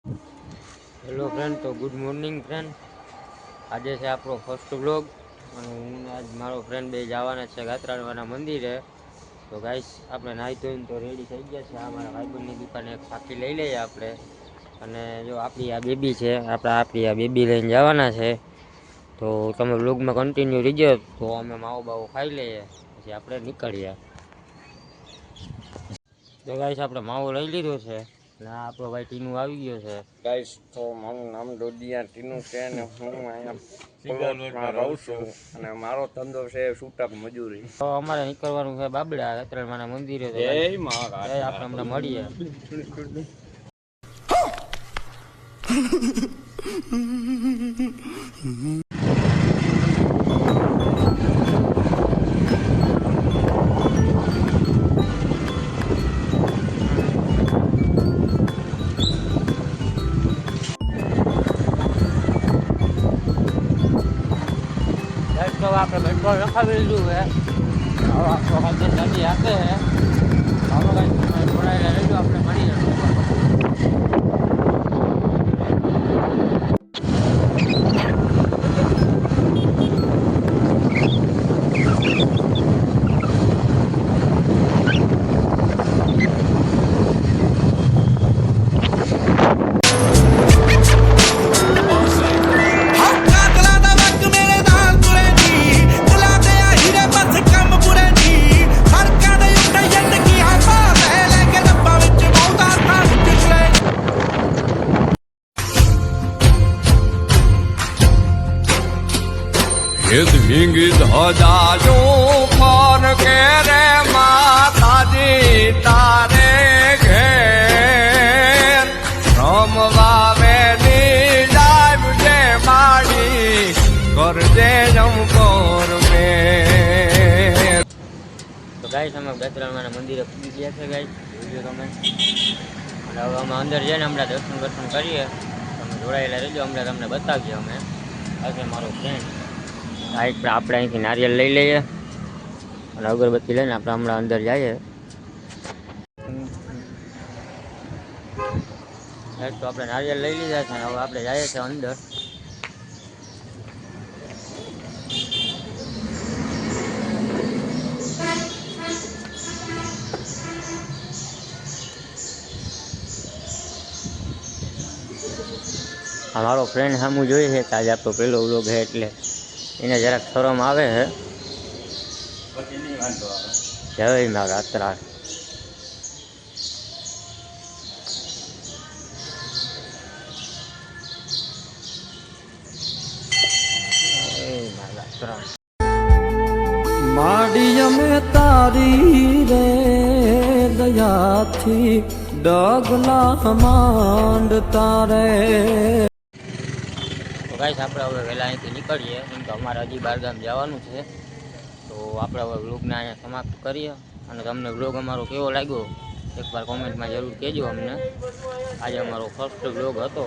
Hello friend, તો good morning friend. આજે છે આપણો ફર્સ્ટ વ્લોગ અને હું આજ મારો ફ્રેન્ડ બે જવાના છે ગાત્રાવાના મંદિરે. તો ગાઈસ આપણે નાહી ધોઈને તો રેડી થઈ ગયા છે. આ મારા ભાઈબંધની દુકાને એક સાખી લઈ લઈએ આપણે. અને જો આપણી આ બેબી છે, આપણી આ બેબી લઈને જવાના છે. તો તમે વ્લોગમાં કન્ટિન્યુ રહીજો. તો અમે માવો બાવો ખાઈ લઈએ પછી આપણે નીકળીએ. તો ગાઈસ આપણે માવો લઈ લીધો છે અને આપણો ભાઈ ટીનું આવી ગયો છે. ગાઈસ, તો મારું નામ દોડિયા ટીનું છે અને હું અહીંયા રહું છું અને મારો ધંધો છે છૂટક મજૂરી. તો અમારે નીકળવાનું છે બાબડા ગાત્રામાના મંદિરે. આપણે હમણાં મળીએ. તો આપણે પેટ્રોલ રખાવી લીધું છે. હવે આપણો ખાતે ગાડી આપે છે. ચાલો કાંઈ જોડાયેલા રહેજો, આપણે મળી જશે. ધીંગી ધજાજો ફોન કે રે માતાજી તારે ઘેર રમવા વેલી જાવ જે માડી કરજે જમકોર મેર. તો ગાઈસ અમે ગાત્રામાના મંદિરે પૂજી ગયા છે ગાઈસ, જોજો તમે. અને હવે અમે અંદર જઈને હમણાં દર્શન કરીએ. તમે જોડાયેલા રહેજો, હમણાં તમને બતાવીએ અમે. આ છે મારો ફ્રેન્ડ. આપણે અહીંથી નારિયેલ લઈ લઈએ અને અગરબત્તી લઈને આપણે હમણાં અંદર જઈએ. તો આપણે નારિયેલ લઈ લીધા છે અને હવે આપણે જઈએ છીએ અંદર. મારો ફ્રેન્ડ સામું જોઈએ છે કે આજે આપણો પહેલો વ્લોગ છે એટલે એને જરાક શરમ આવે છે. જય મા ગાત્રા. માડી અમે તારી રે દયાથી ડગલા માંડ તારે. ગાઈસ આપણે હવે વહેલા અહીંથી નીકળીએ, કેમ કે અમારે હજી બહારગામ જવાનું છે. તો આપણે હવે વ્લોગને અહીંયા સમાપ્ત કરીએ. અને તમને વ્લોગ અમારો કેવો લાગ્યો એકવાર કોમેન્ટમાં જરૂર કહેજો અમને. આજે અમારો ફર્સ્ટ વ્લોગ હતો.